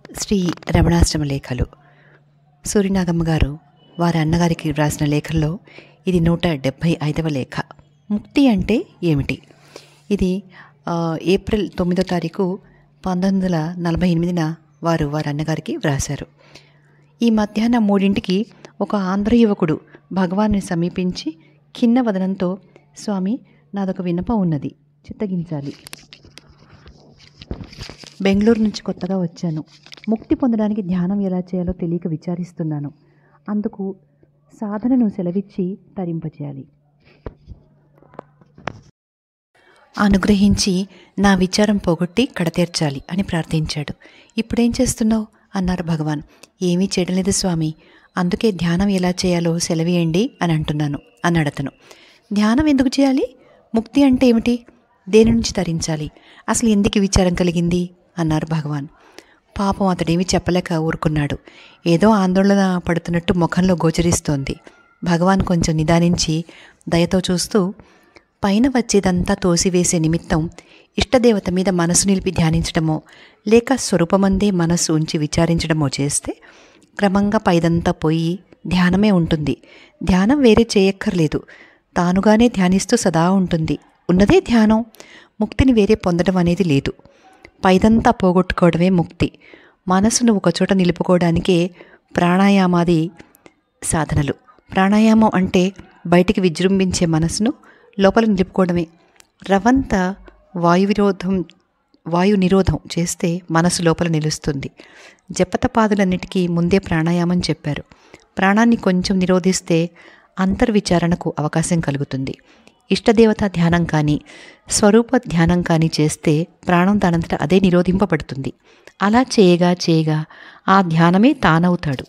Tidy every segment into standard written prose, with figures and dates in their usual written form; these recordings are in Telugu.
శ్రీ రమణాష్టమ లేఖలు సూర్యనాగమ్మ గారు వారి అన్నగారికి వ్రాసిన లేఖల్లో ఇది 175వ లేఖ. ముక్తి అంటే ఏమిటి? ఇది ఏప్రిల్ 9వ తారీఖు 1948న వారి అన్నగారికి వ్రాశారు. ఈ మధ్యాహ్నం 3ంటికి ఒక ఆంధ్ర యువకుడు భగవాన్ని సమీపించి ఖిన్న వదనంతో, స్వామి, నాదొక విన్నపం ఉన్నది, చిత్తగించాలి. బెంగళూరు నుంచి కొత్తగా వచ్చాను. ముక్తి పొందడానికి ధ్యానం ఎలా చేయాలో తెలియక విచారిస్తున్నాను. అందుకు సాధనను సెలవిచ్చి తరింపచేయాలి. అనుగ్రహించి నా విచారం పోగొట్టి కడతీర్చాలి అని ప్రార్థించాడు. ఇప్పుడేం చేస్తున్నావు అన్నారు భగవాన్. ఏమీ చేయడం లేదు స్వామి, అందుకే ధ్యానం ఎలా చేయాలో సెలవేయండి అని అంటున్నాను అన్నాడు అతను. ధ్యానం ఎందుకు చేయాలి? ముక్తి అంటే ఏమిటి? దేని నుంచి తరించాలి? అసలు ఎందుకు విచారం కలిగింది అన్నారు భగవాన్. పాపం అతడేమీ చెప్పలేక ఊరుకున్నాడు. ఏదో ఆందోళన పడుతున్నట్టు ముఖంలో గోచరిస్తోంది. భగవాన్ కొంచెం నిదానించి దయతో చూస్తూ, పైన వచ్చేదంతా తోసివేసే నిమిత్తం ఇష్టదేవత మీద మనసు నిలిపి ధ్యానించడమో లేక స్వరూపమందే మనస్సు ఉంచి విచారించడమో చేస్తే క్రమంగా పైదంతా పోయి ధ్యానమే ఉంటుంది. ధ్యానం వేరే చేయక్కర్లేదు, తానుగానే ధ్యానిస్తూ సదా ఉంటుంది. ఉన్నదే ధ్యానం. ముక్తిని వేరే పొందడం అనేది లేదు. పైదంతా పోగొట్టుకోవడమే ముక్తి. మనసును ఒకచోట నిలుపుకోవడానికే ప్రాణాయామాది సాధనలు. ప్రాణాయామం అంటే బయటికి విజృంభించే మనసును లోపల నిలుపుకోవడమే. రవంత వాయు నిరోధం చేస్తే మనసు లోపల నిలుస్తుంది. జపతపాదులన్నిటికీ ముందే ప్రాణాయామం చెప్పారు. ప్రాణాన్ని కొంచెం నిరోధిస్తే అంతర్విచారణకు అవకాశం కలుగుతుంది. ఇష్టదేవత ధ్యానం కానీ స్వరూప ధ్యానం కానీ చేస్తే ప్రాణం దానంతట అదే నిరోధింపబడుతుంది. అలా చేయగా చేయగా ఆ ధ్యానమే తానవుతాడు.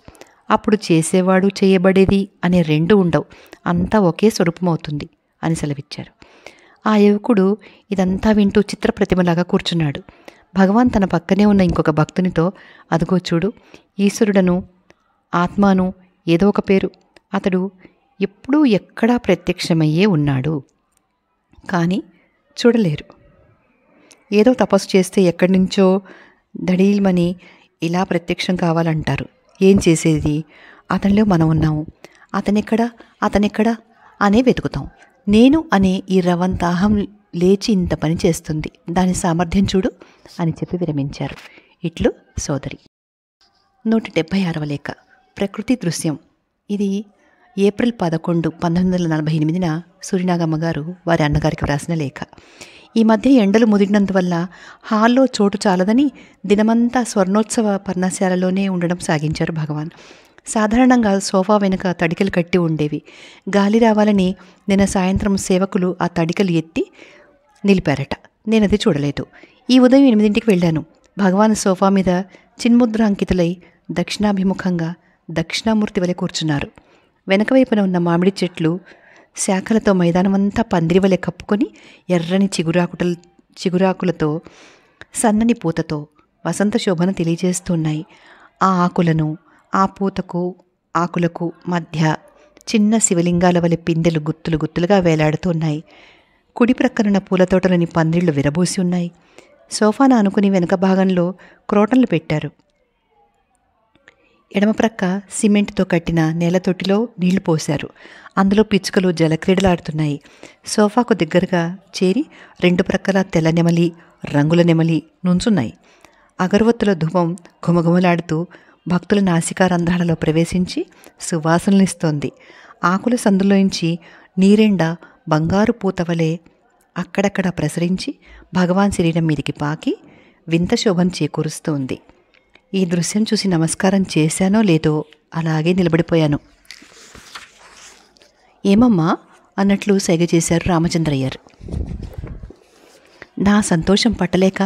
అప్పుడు చేసేవాడు చేయబడేది అనే రెండు ఉండవు, అంతా ఒకే స్వరూపమవుతుంది అని సెలవిచ్చారు. ఆ యువకుడు ఇదంతా వింటూ చిత్రప్రతిమలాగా కూర్చున్నాడు. భగవాన్ తన పక్కనే ఉన్న ఇంకొక భక్తునితో, అదుగో చూడు, ఈశ్వరుడను ఆత్మను ఏదో ఒక పేరు, అతడు ఎప్పుడూ ఎక్కడా ప్రత్యక్షమయ్యే ఉన్నాడు, కానీ చూడలేరు. ఏదో తపస్సు చేస్తే ఎక్కడి నుంచో దడీల్మని ఇలా ప్రత్యక్షం కావాలంటారు. ఏం చేసేది? అతనిలో మనం ఉన్నాము. అతనెక్కడా అనే వెతుకుతాం. నేను అనే ఈ రవంతాహం లేచి ఇంత పని చేస్తుంది, దాని సామర్థ్యం చూడు అని చెప్పి విరమించారు. ఇట్లు సోదరి. 176వ లేఖ. ప్రకృతి దృశ్యం. ఇది ఏప్రిల్ 11, 1948న సూర్యనాగమ్మ గారు వారి అన్నగారికి వ్రాసిన లేఖ. ఈ మధ్య ఎండలు ముదిరినందువల్ల హాల్లో చోటు చాలదని దినమంతా స్వర్ణోత్సవ పర్ణశాలలోనే ఉండడం సాగించారు భగవాన్. సాధారణంగా సోఫా వెనుక తడికలు కట్టి ఉండేవి. గాలి రావాలని నిన్న సాయంత్రం సేవకులు ఆ తడికలు ఎత్తి నిలిపారట. నేనది చూడలేదు. ఈ ఉదయం 8ంటికి వెళ్ళాను. భగవాన్ సోఫా మీద చిన్ముద్రాంకితులై దక్షిణాభిముఖంగా దక్షిణామూర్తి వలె కూర్చున్నారు. వెనకవైపున ఉన్న మామిడి చెట్లు శాఖలతో మైదానమంతా పందిరివలె కప్పుకొని ఎర్రని చిగురాకులతో సన్నని పూతతో వసంత శోభను తెలియజేస్తున్నాయి. ఆ ఆకులను, ఆ పూతకు ఆకులకు మధ్య చిన్న శివలింగాల వలె పిందెలు గుత్తులుగా వేలాడుతున్నాయి. కుడి ప్రక్కనున్న పూలతోటలోని పందిళ్లు విరబూసి ఉన్నాయి. సోఫాను ఆనుకుని వెనుక భాగంలో క్రోటన్లు పెట్టారు. ఎడమ ప్రక్క సిమెంట్తో కట్టిన నేలతొట్టిలో నీళ్లు పోశారు. అందులో పిచ్చుకలు జలక్రీడలాడుతున్నాయి. సోఫాకు దగ్గరగా చేరి 2 ప్రక్కల తెల్ల నెమలి, రంగుల నెమలి నుంచున్నాయి. అగరవత్తుల ధూపం ఘుమఘుమలాడుతూ భక్తుల నాసికారంధ్రాలలో ప్రవేశించి సువాసనలిస్తోంది. ఆకుల సందులోంచి నీరెండ బంగారు పూతవలే అక్కడక్కడ ప్రసరించి భగవాన్ శరీరం మీదికి పాకి వింత శోభను చేకూరుస్తోంది. ఈ దృశ్యం చూసి నమస్కారం చేశానో లేదో అలాగే నిలబడిపోయాను. ఏమమ్మా అన్నట్లు సైగ చేశారు రామచంద్రయ్యర్. నా సంతోషం పట్టలేక,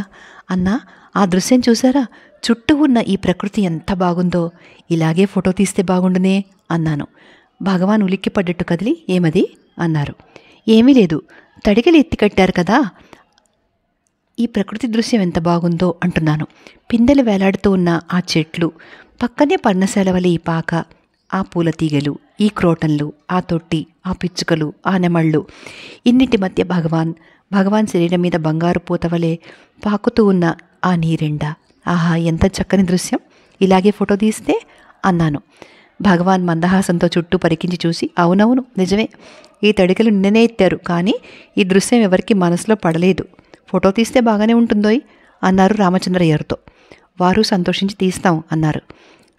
అన్నా, ఆ దృశ్యం చూసారా? చుట్టూ ఉన్న ఈ ప్రకృతి ఎంత బాగుందో, ఇలాగే ఫోటో తీస్తే బాగుండునే అన్నాను. భగవాన్ ఉలిక్కిపడ్డట్టు కదిలి, ఏమది అన్నారు. ఏమీ లేదు, తడిగలు ఎత్తి కట్టారు కదా, ఈ ప్రకృతి దృశ్యం ఎంత బాగుందో అంటున్నాను. పిందెలు వేలాడుతూ ఉన్న ఆ చెట్లు, పక్కనే పర్ణశాల వలె ఈ పాక, ఆ పూల తీగలు, ఈ క్రోటన్లు, ఆ తొట్టి, ఆ పిచ్చుకలు, ఆ నెమళ్ళు, ఇన్నిటి మధ్య భగవాన్ శరీరం మీద బంగారు పూత వలె పాకుతూ ఉన్న ఆ నీరెండ, ఆహా, ఎంత చక్కని దృశ్యం, ఇలాగే ఫోటో తీస్తే అన్నాను. భగవాన్ మందహాసంతో చుట్టూ పరికించి చూసి, అవునవును నిజమే, ఈ తడికలు నిన్ననే ఎత్తారు, కానీ ఈ దృశ్యం ఎవరికి మనసులో పడలేదు. ఫోటో తీస్తే బాగానే ఉంటుందోయ్ అన్నారు రామచంద్రయ్యర్తో. వారు సంతోషించి తీస్తాం అన్నారు.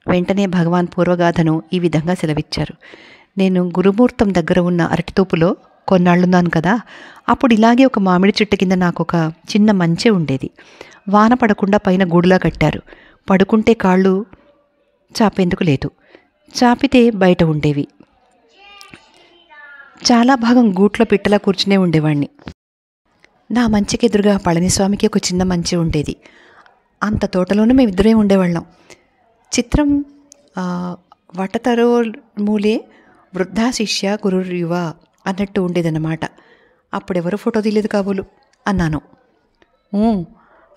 వెంటనే భగవాన్ పూర్వగాథను ఈ విధంగా సెలవిచ్చారు. నేను గురుమూర్తం దగ్గర ఉన్న అరటితోపులో కొన్నాళ్ళున్నాను కదా. అప్పుడు ఇలాగే ఒక మామిడి చెట్టు కింద నాకు ఒక చిన్న మంచె ఉండేది. వాన పడకుండా పైన గూడులా కట్టారు. పడుకుంటే కాళ్ళు చాపేందుకు లేదు, చాపితే బయట ఉండేవి. చాలా భాగం గూట్లో పిట్టలా కూర్చునే ఉండేవాణ్ణి. నా మంచెకి ఎదురుగా పళనిస్వామికి ఒక చిన్న మంచె ఉండేది. అంత తోటలోనూ మేమిద్దరే ఉండేవాళ్ళం. చిత్రం, వటతరో మూలే వృద్ధా శిష్య గురుర్యువ అన్నట్టు ఉండేదన్నమాట. అప్పుడెవరూ ఫోటో తీయలేదు కాబోలు అన్నాను.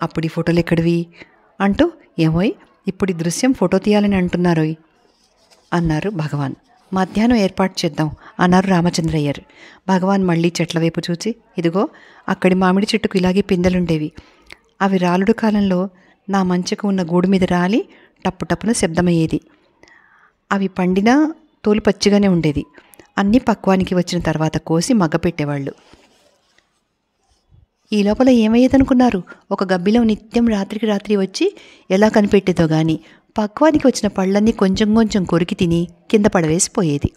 అప్పుడు ఈ ఫోటోలు ఎక్కడివి అంటూ, ఏమోయ్ ఇప్పుడు ఈ దృశ్యం ఫోటో తీయాలని అంటున్నారోయ్ అన్నారు భగవాన్. మధ్యాహ్నం ఏర్పాటు చేద్దాం అన్నారు రామచంద్రయ్యర్. భగవాన్ మళ్ళీ చెట్ల వైపు చూసి, ఇదిగో అక్కడి మామిడి చెట్టుకు ఇలాగే పిందెలుండేవి. అవి రాలుడు కాలంలో నా మంచెకు ఉన్న గూడు మీద రాలి టప్పుటప్పున శబ్దమయ్యేది. అవి పండినా తోలు పచ్చిగానే ఉండేది. అన్నీ పక్వానికి వచ్చిన తర్వాత కోసి మగ్గపెట్టేవాళ్ళు. ఈ లోపల ఏమయ్యేదనుకున్నారు? ఒక గబ్బిలం నిత్యం రాత్రికి రాత్రి వచ్చి ఎలా కనిపెట్టేదో గాని పక్వానికి వచ్చిన పళ్ళన్నీ కొంచెం కొంచెం కొరికి తిని కింద పడవేసిపోయేది.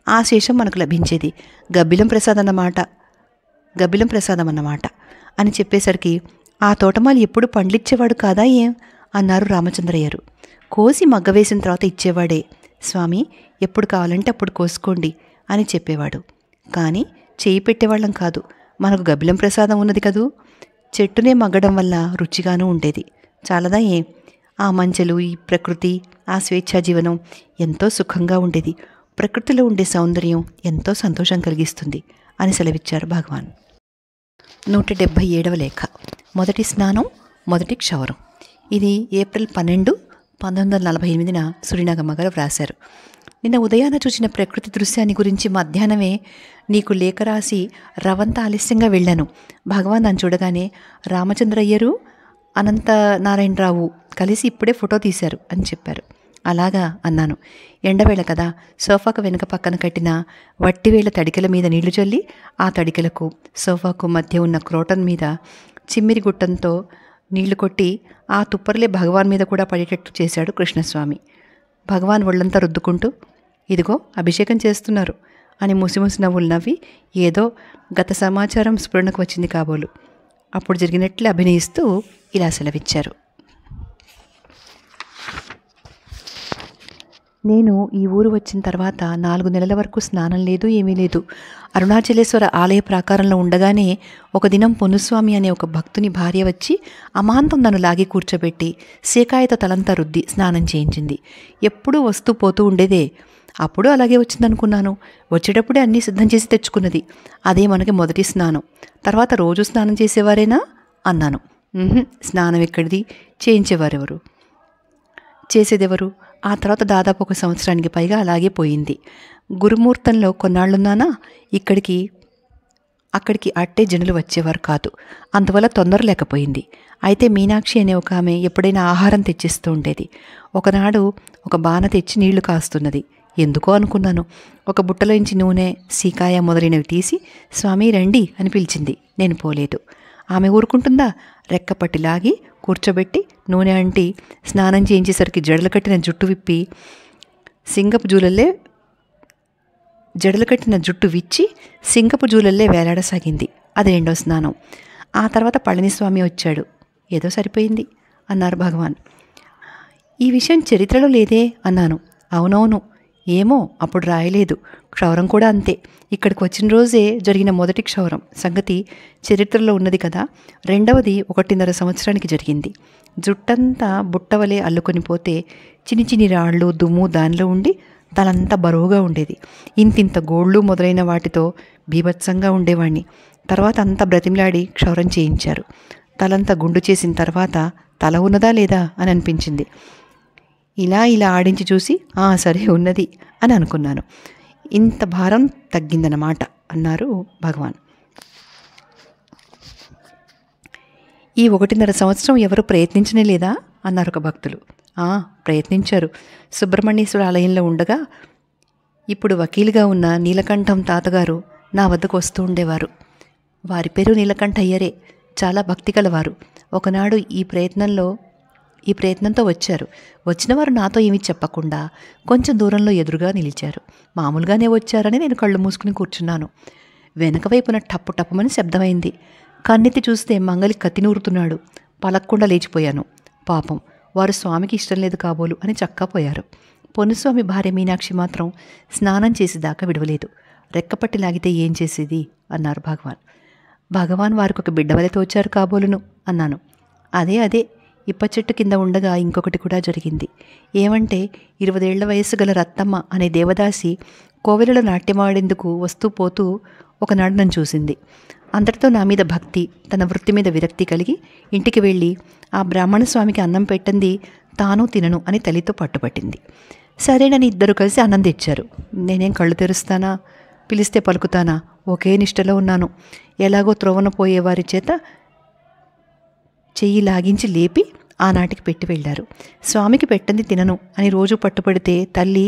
ఆ శేషం మనకు లభించేది. గబ్బిలం ప్రసాదం అన్నమాట అని చెప్పేసరికి, ఆ తోటమాలి ఎప్పుడు పండ్లిచ్చేవాడు కాదా ఏం అన్నారు రామచంద్రయ్యరు. కోసి మగ్గవేసిన తర్వాత ఇచ్చేవాడే. స్వామి, ఎప్పుడు కావాలంటే అప్పుడు కోసుకోండి అని చెప్పేవాడు. కానీ చేయి పెట్టేవాళ్ళం కాదు. మనకు గబ్బిలం ప్రసాదం ఉన్నది కదూ. చెట్టునే మగ్గడం వల్ల రుచిగానూ ఉండేది. చాలదా ఏం? ఆ మంచెలు, ఈ ప్రకృతి, ఆ స్వేచ్ఛా జీవనం ఎంతో సుఖంగా ఉండేది. ప్రకృతిలో ఉండే సౌందర్యం ఎంతో సంతోషం కలిగిస్తుంది అని సెలవిచ్చారు భగవాన్. 177వ లేఖ. మొదటి స్నానం, మొదటి క్షౌరం. ఇది ఏప్రిల్ 12, 1948 సురినాగమ్మ గారు వ్రాశారు. నిన్న ఉదయాన చూసిన ప్రకృతి దృశ్యాన్ని గురించి మధ్యాహ్నమే నీకు లేఖ రాసి రవంత ఆలస్యంగా వెళ్ళాను. భగవాన్ నన్ను చూడగానే, రామచంద్రయ్యరు, అనంత నారాయణరావు కలిసి ఇప్పుడే ఫోటో తీశారు అని చెప్పారు. అలాగా అన్నాను. ఎండవేళ కదా, సోఫాకు వెనుక పక్కన కట్టిన వట్టివేళ తడికెల మీద నీళ్లు చల్లి, ఆ తడికెలకు సోఫాకు మధ్య ఉన్న క్రోటన్ మీద చిమ్మిరి గుట్టంతో నీళ్లు కొట్టి ఆ తుప్పర్లే భగవాన్ మీద కూడా పడేటట్టు చేశాడు కృష్ణస్వామి. భగవాన్ ఒళ్ళంతా రుద్దుకుంటూ, ఇదిగో అభిషేకం చేస్తున్నారు అని ముసిముసి నవ్వులు నవ్వి ఏదో గత సమాచారం స్ఫురణకు వచ్చింది కాబోలు. అప్పుడు జరిగినట్లే అభినయిస్తూ ఇలా సెలవిచ్చారు. నేను ఈ ఊరు వచ్చిన తర్వాత 4 నెలల వరకు స్నానం లేదు, ఏమీ లేదు. అరుణాచలేశ్వర ఆలయ ప్రాకారంలో ఉండగానే ఒక దినం పొన్నుస్వామి అనే ఒక భక్తుని భార్య వచ్చి అమాంతం నన్ను లాగి కూర్చోబెట్టి సేకాయతో తలంతా రుద్ది స్నానం చేయించింది. ఎప్పుడూ వస్తూ పోతూ ఉండేదే. అప్పుడు అలాగే వచ్చిందనుకున్నాను. వచ్చేటప్పుడే అన్నీ సిద్ధం చేసి తెచ్చుకున్నది. అదే మనకి మొదటి స్నానం. తర్వాత రోజు స్నానం చేసేవారేనా అన్నాను. స్నానం ఎక్కడిది, చేయించేవారెవరు, చేసేదెవరు? ఆ తర్వాత దాదాపు 1 సంవత్సరానికి పైగా అలాగే పోయింది. గురుమూర్తంలో కొన్నాళ్ళున్నానా. అక్కడికి అట్టే జనులు వచ్చేవారు కాదు. అందువల్ల తొందర లేకపోయింది. అయితే మీనాక్షి అనే ఒక ఆమె ఎప్పుడైనా ఆహారం తెచ్చిస్తూ ఉండేది. ఒకనాడు ఒక బాణ తెచ్చి నీళ్లు కాస్తున్నది. ఎందుకో అనుకున్నాను. ఒక బుట్టలోంచి నూనె, సీకాయ మొదలైనవి తీసి, స్వామి రండి అని పిలిచింది. నేను పోలేదు. ఆమె ఊరుకుంటుందా? రెక్కపట్టిలాగి కూర్చోబెట్టి నూనె అంటి స్నానం చేయించేసరికి జడలు కట్టిన జుట్టు విప్పి సింగపు జూలల్లే వేలాడసాగింది. అది 2వ స్నానం. ఆ తర్వాత పళనిస్వామి వచ్చాడు. ఏదో సరిపోయింది అన్నారు భగవాన్. ఈ విషయం చరిత్రలో లేదే అన్నాను. అవునవును, ఏమో అప్పుడు రాయలేదు. క్షౌరం కూడా అంతే. ఇక్కడికి వచ్చిన రోజే జరిగిన మొదటి క్షౌరం సంగతి చరిత్రలో ఉన్నది కదా. రెండవది 1.5 సంవత్సరానికి జరిగింది. జుట్టంతా బుట్టవలే అల్లుకొని పోతే చిన్ని చిన్ని రాళ్ళు, దుమ్ము దానిలో ఉండి తలంతా బరువుగా ఉండేది. ఇంతింత గోళ్ళు మొదలైన వాటితో బీభత్సంగా ఉండేవాణ్ణి. తర్వాత అంతా బ్రతిమలాడి క్షౌరం చేయించారు. తలంతా గుండు చేసిన తర్వాత తల ఉన్నదా లేదా అని అనిపించింది. ఇలా ఆడించి చూసి సరే ఉన్నది అని అనుకున్నాను. ఇంత భారం తగ్గిందన్నమాట అన్నారు భగవాన్. ఈ 1.5 సంవత్సరం ఎవరు ప్రయత్నించనే లేదా అన్నారు ఒక భక్తులు. ప్రయత్నించారు. సుబ్రహ్మణ్యేశ్వర ఆలయంలో ఉండగా ఇప్పుడు వకీలుగా ఉన్న నీలకంఠం తాతగారు నా వద్దకు వస్తూ ఉండేవారు. వారి పేరు నీలకంఠ అయ్యరే. చాలా భక్తి గలవారు. ఒకనాడు ఈ ప్రయత్నంతో వచ్చారు. వచ్చిన వారు నాతో ఏమీ చెప్పకుండా కొంచెం దూరంలో ఎదురుగా నిలిచారు. మామూలుగానే వచ్చారని నేను కళ్ళు మూసుకుని కూర్చున్నాను. వెనక వైపున టప్పు టప్పుమని శబ్దమైంది. కన్నెత్తి చూస్తే మంగలి కత్తి నూరుతున్నాడు. పలక్కుండా లేచిపోయాను. పాపం, వారు స్వామికి ఇష్టం లేదు కాబోలు అని చక్కాపోయారు. పొన్నుస్వామి భార్య మీనాక్షి మాత్రం స్నానం చేసేదాకా విడవలేదు. రెక్కపట్టి లాగితే ఏం చేసేది అన్నారు భగవాన్ వారికి ఒక బిడ్డవలె తోచారు కాబోలును అన్నాను. అదే ఇప్ప చెట్టు కింద ఉండగా ఇంకొకటి కూడా జరిగింది. ఏమంటే 20 ఏళ్ల వయస్సు గల రత్తమ్మ అనే దేవదాసి కోవెలలో నాట్యమాడేందుకు వస్తూ పోతూ ఒకనాడు నన్ను చూసింది. అంతటితో నా మీద భక్తి, తన వృత్తి మీద విరక్తి కలిగి ఇంటికి వెళ్ళి ఆ బ్రాహ్మణ స్వామికి అన్నం పెట్టంది తాను తినను అని తల్లితో పట్టుపట్టింది. సరేనని ఇద్దరు కలిసి అన్నం తెచ్చారు. నేనేం కళ్ళు తెరుస్తానా, పిలిస్తే పలుకుతానా? ఒకే నిష్టలో ఉన్నాను. ఎలాగో త్రోవన పోయేవారి చేత చెయ్యి లాగించి లేపి ఆనాటికి పెట్టి వెళ్ళారు. స్వామికి పెట్టంది తినను అని రోజు పట్టుపడితే తల్లి,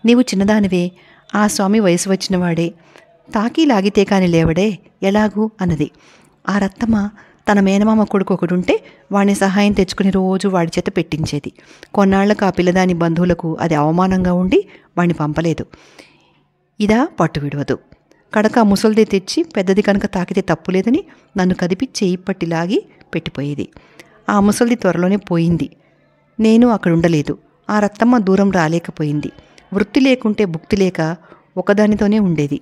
నీవు చిన్నదానివే, ఆ స్వామి వయసు వచ్చినవాడే, తాకి లాగితే కాని లేవడే, ఎలాగూ అన్నది. ఆ రత్తమ్మ తన మేనమామ కొడుకు ఒకడుంటే వాడిని సహాయం తెచ్చుకుని రోజు వాడి చేత పెట్టించేది. కొన్నాళ్లకు ఆ పిల్లదాని బంధువులకు అది అవమానంగా ఉండి వాడిని పంపలేదు. ఇదా పట్టు విడవదు. కడక ముసలిదే తెచ్చి పెద్దది కనుక తాకితే తప్పులేదని నన్ను కదిపి చేయి పట్టి లాగి పెట్టిపోయేది. ఆ ముసలిది త్వరలోనే పోయింది. నేను అక్కడుండలేదు. ఆ రత్తమ్మ దూరం రాలేకపోయింది. వృత్తి లేకుంటే భుక్తి లేక ఒకదానితోనే ఉండేది.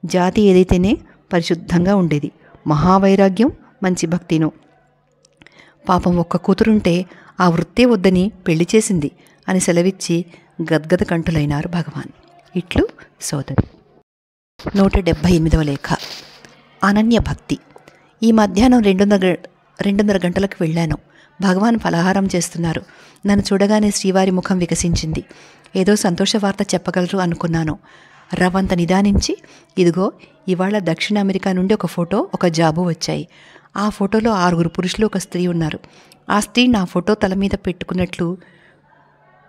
జాతి ఏదైతేనే పరిశుద్ధంగా ఉండేది. మహావైరాగ్యం, మంచి భక్తిను. పాపం ఒక్క కూతురుంటే ఆ వృత్తే వద్దని పెళ్లి చేసింది అని సెలవిచ్చి గద్గద కంఠులైనారు భగవాన్. ఇట్లు సోదరి. 178వ లేఖ. అనన్య భక్తి. ఈ మధ్యాహ్నం 2:30 గంటలకు వెళ్ళాను. భగవాన్ ఫలహారం చేస్తున్నారు. నన్ను చూడగానే శ్రీవారి ముఖం వికసించింది. ఏదో సంతోష వార్త చెప్పగలరు అనుకున్నాను. రవంత నిదానించి, ఇదిగో ఇవాళ దక్షిణ అమెరికా నుండి ఒక ఫోటో, ఒక జాబు వచ్చాయి. ఆ ఫోటోలో 6 పురుషులు, ఒక స్త్రీ ఉన్నారు. ఆ స్త్రీ నా ఫోటో తల మీద పెట్టుకున్నట్లు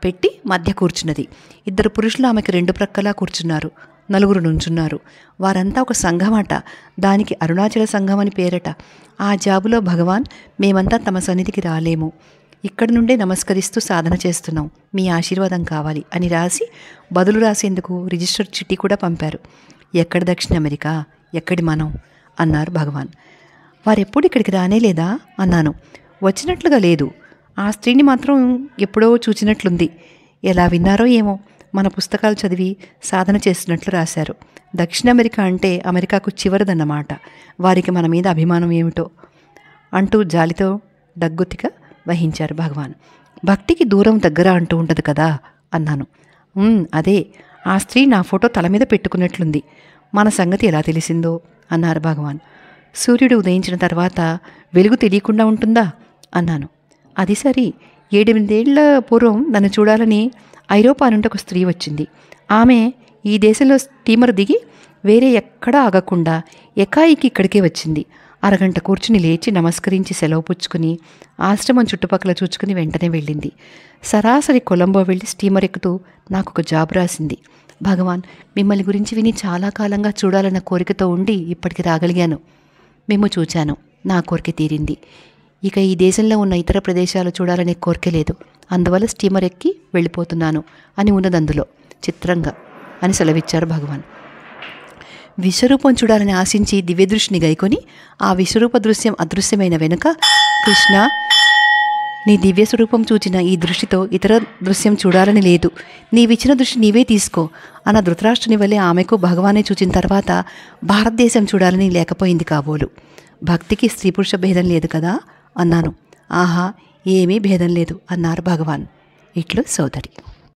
పెట్టి మధ్య కూర్చున్నది. 2 పురుషులు ఆమెకు 2 ప్రక్కలా కూర్చున్నారు. 4 నుంచున్నారు. వారంతా ఒక సంఘమట. దానికి అరుణాచల సంఘం అని పేరట. ఆ జాబులో భగవాన్, మేమంతా తమ సన్నిధికి రాలేము, ఇక్కడి నుండే నమస్కరిస్తూ సాధన చేస్తున్నాం, మీ ఆశీర్వాదం కావాలి అని రాసి బదులు రాసేందుకు రిజిస్టర్ చిట్టి కూడా పంపారు. ఎక్కడ దక్షిణ అమెరికా, ఎక్కడి మనం అన్నారు భగవాన్. వారెప్పుడు ఇక్కడికి రానేలేదా అన్నాను. వచ్చినట్లుగా లేదు. ఆ స్త్రీని మాత్రం ఎప్పుడో చూచినట్లుంది. ఎలా విన్నారో ఏమో, మన పుస్తకాలు చదివి సాధన చేస్తున్నట్లు రాశారు. దక్షిణ అమెరికా అంటే అమెరికాకు చివరిదన్నమాట. వారికి మన మీద అభిమానం ఏమిటో అంటూ జాలితో దగ్గుతిక వహించారు భగవాన్. భక్తికి దూరం దగ్గర అంటూ ఉండదు కదా అన్నాను. అదే, ఆ స్త్రీ నా ఫోటో తల మీద పెట్టుకున్నట్లుంది. మన సంగతి ఎలా తెలిసిందో అన్నారు భగవాన్. సూర్యుడు ఉదయించిన తర్వాత వెలుగు తెలియకుండా ఉంటుందా అన్నాను. అది సరి. 7-8 ఏళ్ల పూర్వం నన్ను చూడాలని ఐరోపా నుండి ఒక స్త్రీ వచ్చింది. ఆమె ఈ దేశంలో స్టీమర్ దిగి వేరే ఎక్కడా ఆగకుండా ఎకాయికి ఇక్కడికే వచ్చింది. అరగంట కూర్చుని లేచి నమస్కరించి సెలవు పుచ్చుకుని ఆశ్రమం చుట్టుపక్కల చూచుకుని వెంటనే వెళ్ళింది. సరాసరి కొలంబో వెళ్ళి స్టీమర్ ఎక్కుతూ నాకు ఒక జాబ్ రాసింది. భగవాన్, మిమ్మల్ని గురించి విని చాలా కాలంగా చూడాలన్న కోరికతో ఉండి ఇప్పటికి రాగలిగాను. మేము చూచాను. నా కోరిక తీరింది. ఇక ఈ దేశంలో ఉన్న ఇతర ప్రదేశాలు చూడాలనే కోరిక లేదు. అందువల్ల స్టీమర్ ఎక్కి వెళ్ళిపోతున్నాను అని ఉన్నదందులో చిత్రంగా అని సెలవిచ్చారు భగవాన్. విశ్వరూపం చూడాలని ఆశించి దివ్యదృష్టిని గైకొని ఆ విశ్వరూప దృశ్యం అదృశ్యమైన వెనుక, కృష్ణ, నీ దివ్య స్వరూపం చూచిన ఈ దృష్టితో ఇతర దృశ్యం చూడాలని లేదు, నీవిచ్చిన దృష్టి నీవే తీసుకో అన్న ధృతరాష్ట్రుని వల్లే ఆమెకు భగవానే చూచిన తర్వాత భారతదేశం చూడాలని లేకపోయింది కాబోలు. భక్తికి స్త్రీ పురుష భేదం లేదు కదా అన్నాను. ఆహా, ఏమీ భేదం లేదు అన్నారు భగవాన్. ఇట్లు సోదరి.